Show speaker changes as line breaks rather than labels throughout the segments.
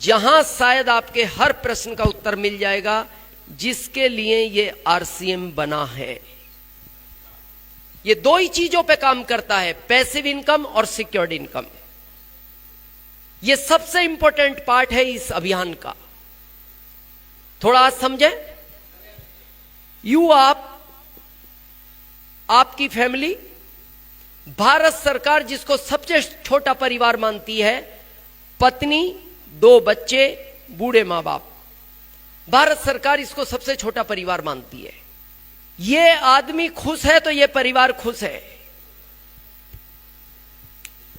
जहां शायद आपके हर प्रश्न का उत्तर मिल जाएगा, जिसके लिए ये आरसीएम बना है। ये दो ही चीजों पे काम करता है, पैसिव इनकम और सिक्योर्ड इनकम। ये सबसे इंपॉर्टेंट पार्ट है इस अभियान का। थोड़ा आज समझें। आपकी फैमिली, भारत सरकार जिसको सबसे छोटा परिवार मानती है, पत्नी, 2 बच्चे, बूढ़े मां बाप, भारत सरकार इसको सबसे छोटा परिवार मानती है। ये आदमी खुश है तो ये परिवार खुश है।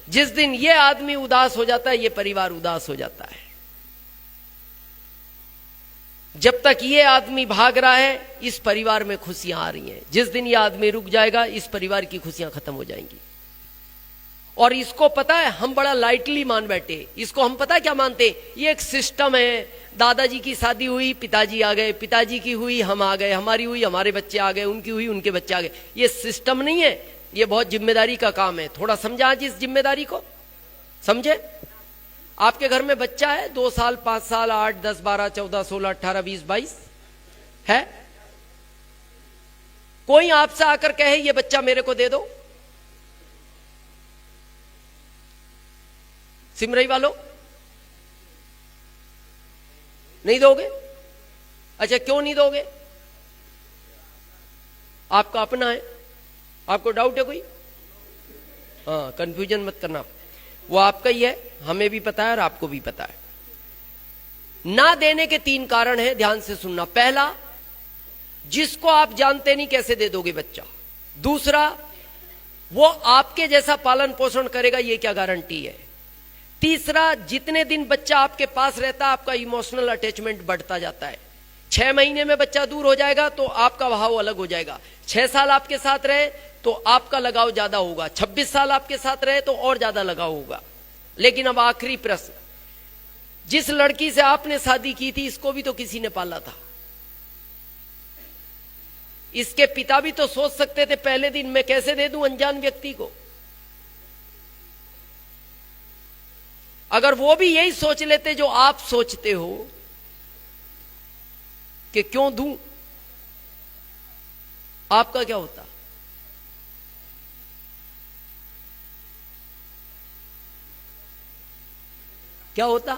जिस दिन ये आदमी उदास हो जाता है, ये परिवार उदास हो जाता है। जब तक ये आदमी भाग रहा है, इस परिवार में खुशियां आ रही हैं। जिस दिन ये आदमी रुक जाएगा, इस परिवार की खुशियां खत्म हो जाएंगी। और इसको पता है, हम बड़ा लाइटली मान बैठे। इसको हम पता है क्या मानते, ये एक सिस्टम है। दादाजी की शादी हुई, पिताजी आ गए, पिताजी की हुई, हम आ गए, हमारी हुई, हमारे बच्चे आ गए, उनकी हुई, उनके बच्चे आ गए। ये सिस्टम नहीं है, ये बहुत जिम्मेदारी का काम है। थोड़ा समझा आज इस जिम्मेदारी को, समझे। आपके घर में बच्चा है, 2 साल, 5 साल, 8, 10, 12, 14, 16, 18, 20, 22 है। कोई आपसे आकर कहे ये बच्चा मेरे को दे दो, सिमरई वालों, नहीं दोगे? अच्छा, क्यों नहीं दोगे? आपका अपना है, आपको डाउट है कोई? हाँ, कंफ्यूजन मत करना, वो आपका ही है, हमें भी पता है और आपको भी पता है। ना देने के 3 कारण हैं, ध्यान से सुनना। पहला, जिसको आप जानते नहीं कैसे दे दोगे बच्चा। दूसरा, वो आपके जैसा पालन पोषण करेगा, ये क्या गारंटी है। तीसरा, जितने दिन बच्चा आपके पास रहता है, आपका इमोशनल अटैचमेंट बढ़ता जाता है। 6 महीने में बच्चा दूर हो जाएगा तो आपका भाव अलग हो जाएगा। 6 साल आपके साथ रहे तो आपका लगाव ज्यादा होगा। 26 साल आपके साथ रहे तो और ज्यादा लगाव होगा। लेकिन अब आखिरी प्रश्न, जिस लड़की से आपने शादी की थी, इसको भी तो किसी ने पाला था। इसके पिता भी तो सोच सकते थे, पहले दिन मैं कैसे दे दूं अनजान व्यक्ति को। अगर वो भी यही सोच लेते जो आप सोचते हो कि क्यों दूं, आपका क्या होता? क्या होता?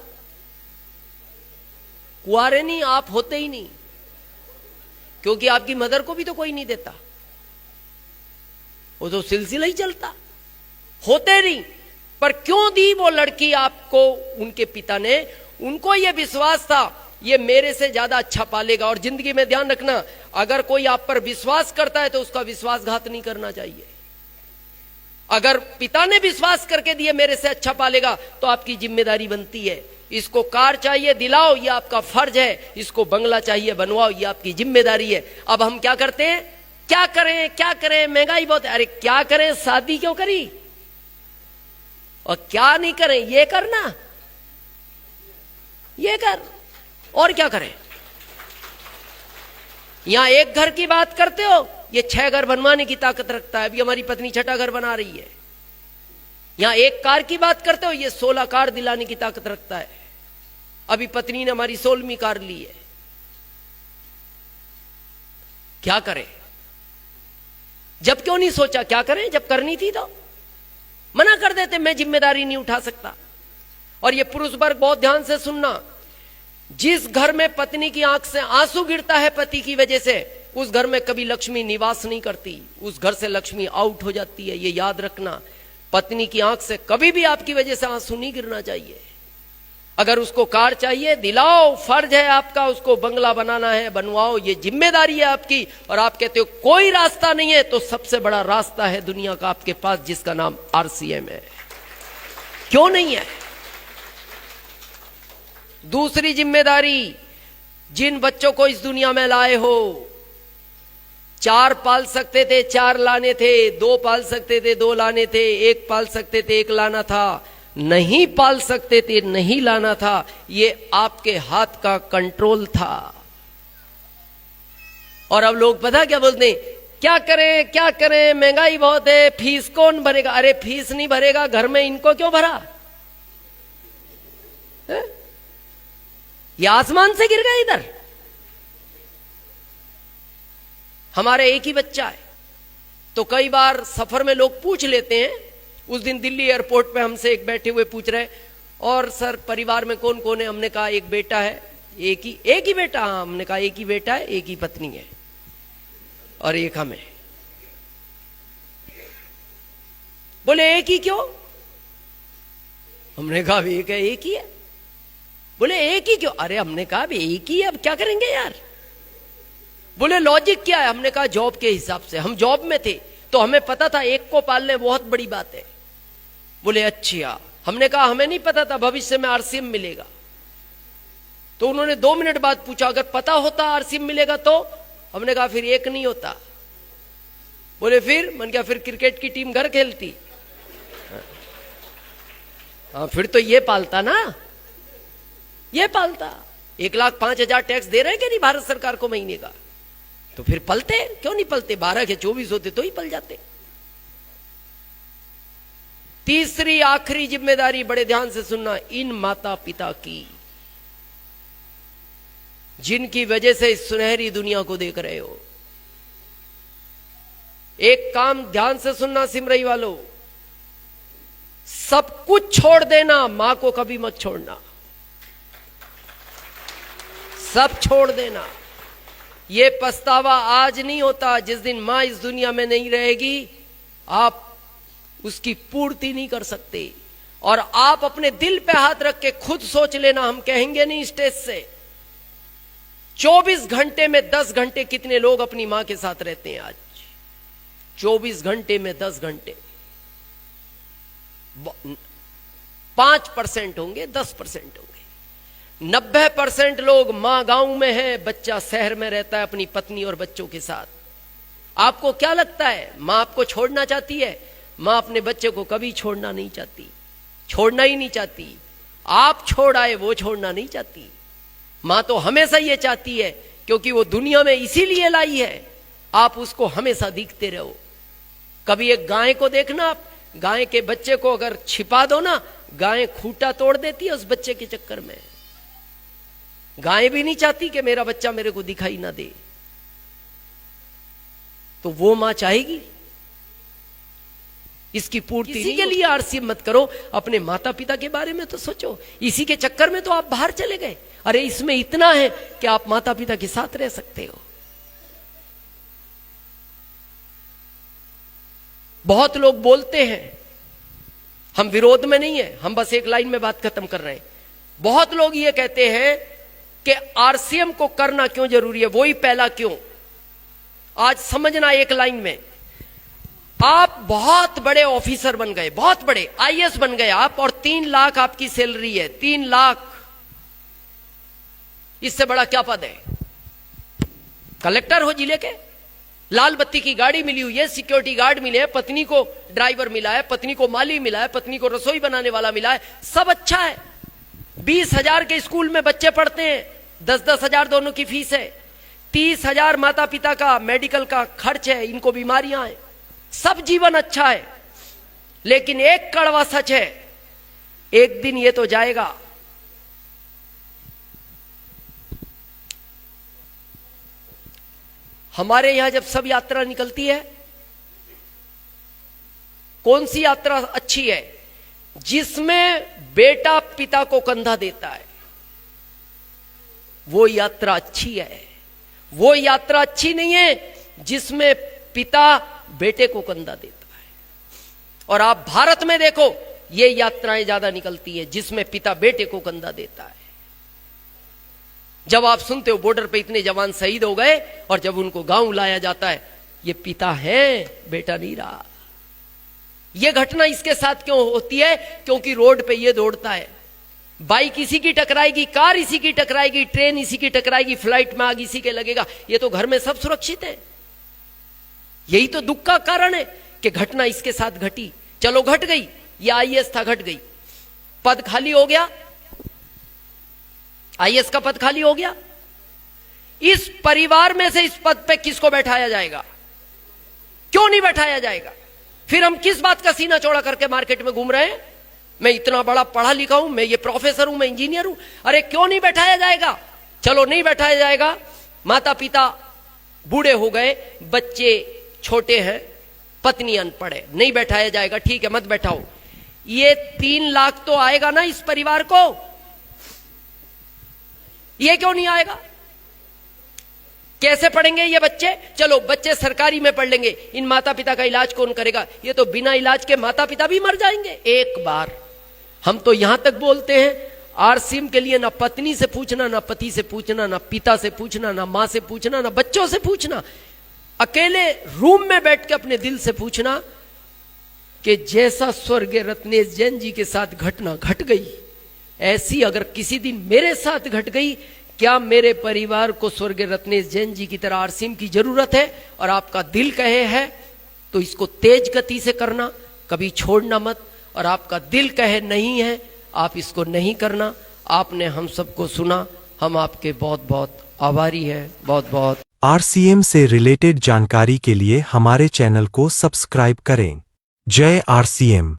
कुआरे नहीं, आप होते ही नहीं, क्योंकि आपकी मदर को भी तो कोई नहीं देता, वो तो सिलसिला ही चलता। होते नहीं, पर क्यों दी वो लड़की आपको? उनके पिता ने, उनको ये विश्वास था ये मेरे से ज्यादा अच्छा पालेगा। और जिंदगी में ध्यान रखना, अगर कोई आप पर विश्वास करता है तो उसका विश्वासघात नहीं करना चाहिए। अगर पिता ने विश्वास करके दिए मेरे से अच्छा पालेगा, तो आपकी जिम्मेदारी बनती है, इसको कार चाहिए दिलाओ, ये आपका फर्ज है। इसको बंगला चाहिए बनवाओ, ये आपकी जिम्मेदारी है। अब हम क्या करते हैं? क्या करें, क्या करें, महंगाई बहुत है। अरे क्या करें, शादी क्यों करी? और क्या नहीं करें, ये करना, ये कर, और क्या करें? यहां एक घर की बात करते हो, ये 6 घर बनवाने की ताकत रखता है। अभी हमारी पत्नी 6ठा घर बना रही है। यहां एक कार की बात करते हो, ये 16 कार दिलाने की ताकत रखता है। अभी पत्नी ने हमारी 16वीं कार ली है। क्या करें? जब क्यों नहीं सोचा? क्या करें, जब करनी थी तो मना कर देते, मैं जिम्मेदारी नहीं उठा सकता। और ये पुरुष वर्ग बहुत ध्यान से सुनना, जिस घर में पत्नी की आंख से आंसू गिरता है पति की वजह से, उस घर में कभी लक्ष्मी निवास नहीं करती, उस घर से लक्ष्मी आउट हो जाती है। ये याद रखना, पत्नी की आंख से कभी भी आपकी वजह से आंसू नहीं गिरना चाहिए। अगर उसको कार चाहिए दिलाओ, फर्ज है आपका। उसको बंगला बनाना है बनवाओ, ये जिम्मेदारी है आपकी। और आप कहते हो कोई रास्ता नहीं है, तो सबसे बड़ा रास्ता है दुनिया का आपके पास, जिसका नाम आरसीएम है। क्यों नहीं है? दूसरी जिम्मेदारी, जिन बच्चों को इस दुनिया में लाए हो, 4 पाल सकते थे 4 लाने थे, 2 पाल सकते थे 2 लाने थे, 1 पाल सकते थे 1 लाना था, नहीं पाल सकते थे नहीं लाना था। ये आपके हाथ का कंट्रोल था। और अब लोग पता क्या बोलते हैं, क्या करें क्या करें, महंगाई बहुत है, फीस कौन भरेगा? अरे फीस नहीं भरेगा, घर में इनको क्यों भरा है? ये आसमान से गिर गए इधर? हमारे एक ही बच्चा है। तो कई बार सफर में लोग पूछ लेते हैं, उस दिन दिल्ली एयरपोर्ट पे हमसे एक बैठे हुए पूछ रहे, और सर परिवार में कौन कौन है? हमने कहा एक बेटा है, एक ही बेटा। हाँ, हमने कहा एक ही बेटा है, एक ही पत्नी है और एक हम है। बोले एक ही क्यों? हमने कहा एक है, एक ही है। बोले एक ही क्यों? अरे हमने कहा एक ही है, अब क्या करेंगे यार। बोले लॉजिक क्या है? हमने कहा जॉब के हिसाब से, हम जॉब में थे तो हमें पता था एक को पालने बहुत बड़ी बात है। बोले अच्छा। हमने कहा हमें नहीं पता था भविष्य में आरसीएम मिलेगा। तो उन्होंने 2 मिनट बाद पूछा अगर पता होता आरसीएम मिलेगा तो? हमने कहा फिर एक नहीं होता। बोले फिर? मैंने कहा फिर क्रिकेट की टीम घर खेलती। हाँ, फिर तो ये पालता ना, ये पालता। 1,05,000 टैक्स दे रहे हैं कि नहीं भारत सरकार को महीने का? तो फिर पलते क्यों नहीं पलते? 12 के 24 होते तो ही पल जाते। तीसरी आखिरी जिम्मेदारी, बड़े ध्यान से सुनना, इन माता पिता की जिनकी वजह से इस सुनहरी दुनिया को देख रहे हो। एक काम ध्यान से सुनना सिमरई वालों, सब कुछ छोड़ देना, मां को कभी मत छोड़ना। सब छोड़ देना। ये पछतावा आज नहीं होता, जिस दिन मां इस दुनिया में नहीं रहेगी आप उसकी पूर्ति नहीं कर सकते। और आप अपने दिल पे हाथ रख के खुद सोच लेना, हम कहेंगे नहीं स्टेज से। 24 घंटे में 10 घंटे कितने लोग अपनी मां के साथ रहते हैं आज? 24 घंटे में 10 घंटे 5% होंगे, 10% होंगे। 90% लोग मां गांव में है, बच्चा शहर में रहता है अपनी पत्नी और बच्चों के साथ। आपको क्या लगता है मां आपको छोड़ना चाहती है? मां अपने बच्चे को कभी छोड़ना नहीं चाहती, छोड़ना ही नहीं चाहती। आप छोड़ आए, वो छोड़ना नहीं चाहती। मां तो हमेशा ये चाहती है, क्योंकि वो दुनिया में इसीलिए लाई है, आप उसको हमेशा दिखते रहो। कभी एक गाय को देखना, आप गाय के बच्चे को अगर छिपा दो ना, गाय खूंटा तोड़ देती है उस बच्चे के चक्कर में। गाय भी नहीं चाहती कि मेरा बच्चा मेरे को दिखाई ना दे। तो वो मां चाहेगी? इसकी पूर्ति इसी के लिए आरसीएम मत करो, अपने माता पिता के बारे में तो सोचो। इसी के चक्कर में तो आप बाहर चले गए। अरे इसमें इतना है कि आप माता पिता के साथ रह सकते हो। बहुत लोग बोलते हैं, हम विरोध में नहीं है, हम बस एक लाइन में बात खत्म कर रहे हैं। बहुत लोग ये कहते हैं कि आरसीएम को करना क्यों जरूरी है, वो ही पहला क्यों। आज समझना एक लाइन में, आप बहुत बड़े ऑफिसर बन गए, बहुत बड़े आईएएस बन गए आप, और 3 लाख आपकी सैलरी है। 3 लाख, इससे बड़ा क्या पद है? कलेक्टर हो जिले के, लाल बत्ती की गाड़ी मिली हुई है, सिक्योरिटी गार्ड मिले हैं, पत्नी को ड्राइवर मिला है, पत्नी को माली मिला है, पत्नी को रसोई बनाने वाला मिला है, सब अच्छा है। 20,000 के स्कूल में बच्चे पढ़ते हैं, 10-10 हजार दोनों की फीस है। 30,000 माता पिता का मेडिकल का खर्च है, इनको बीमारियां हैं, सब जीवन अच्छा है। लेकिन एक कड़वा सच है, एक दिन ये तो जाएगा। हमारे यहां जब सब यात्रा निकलती है, कौन सी यात्रा अच्छी है? जिसमें बेटा पिता को कंधा देता है, वो यात्रा अच्छी है। वो यात्रा अच्छी नहीं है जिसमें पिता बेटे को कंधा देता है। और आप भारत में देखो, ये यात्राएं ज्यादा निकलती है जिसमें पिता बेटे को कंधा देता है। जब आप सुनते हो बॉर्डर पे इतने जवान शहीद हो गए, और जब उनको गांव लाया जाता है, ये पिता है, बेटा नहीं रहा। ये घटना इसके साथ क्यों होती है? क्योंकि रोड पे ये दौड़ता है, बाइक इसी की टकराएगी, कार इसी की टकराएगी, ट्रेन इसी की टकराएगी, फ्लाइट में आग इसी के लगेगा। ये तो घर में सब सुरक्षित है। यही तो दुख का कारण है कि घटना इसके साथ घटी। चलो घट गई, ये आईएएस था, घट गई, पद खाली हो गया, आईएएस का पद खाली हो गया। इस परिवार में से इस पद पे किसको बैठाया जाएगा? क्यों नहीं बैठाया जाएगा? फिर हम किस बात का सीना चौड़ा करके मार्केट में घूम रहे हैं? मैं इतना बड़ा पढ़ा लिखा हूं, मैं ये प्रोफेसर हूं, मैं इंजीनियर हूं। अरे क्यों नहीं बैठाया जाएगा? चलो नहीं बैठाया जाएगा, माता पिता बूढ़े हो गए, बच्चे छोटे हैं, पत्नी अनपढ़ है, नहीं बैठाया जाएगा, ठीक है मत बैठाओ। ये 3 लाख तो आएगा ना इस परिवार को, ये क्यों नहीं आएगा? कैसे पढ़ेंगे ये बच्चे? चलो बच्चे सरकारी में पढ़ लेंगे, इन माता पिता का इलाज कौन करेगा? ये तो बिना इलाज के माता पिता भी मर जाएंगे एक बार। हम तो यहां तक बोलते हैं आरसीएम के लिए ना पत्नी से पूछना, ना पति से पूछना, ना पिता से पूछना, ना मां से पूछना, ना बच्चों से पूछना, अकेले रूम में बैठ के अपने दिल से पूछना कि जैसा स्वर्गीय रत्नेश जैन जी के साथ घटना घट गई, ऐसी अगर किसी दिन मेरे साथ घट गई, क्या मेरे परिवार को स्वर्गीय रत्नेश जैन जी की तरह आरसीएम की जरूरत है? और आपका दिल कहे है तो इसको तेज गति से करना, कभी छोड़ना मत। और आपका दिल कहे नहीं है, आप इसको नहीं करना। आपने हम सबको सुना, हम आपके बहुत बहुत आभारी हैं, बहुत बहुत।
आरसीएम से रिलेटेड जानकारी के लिए हमारे चैनल को सब्सक्राइब करें। जय आरसीएम।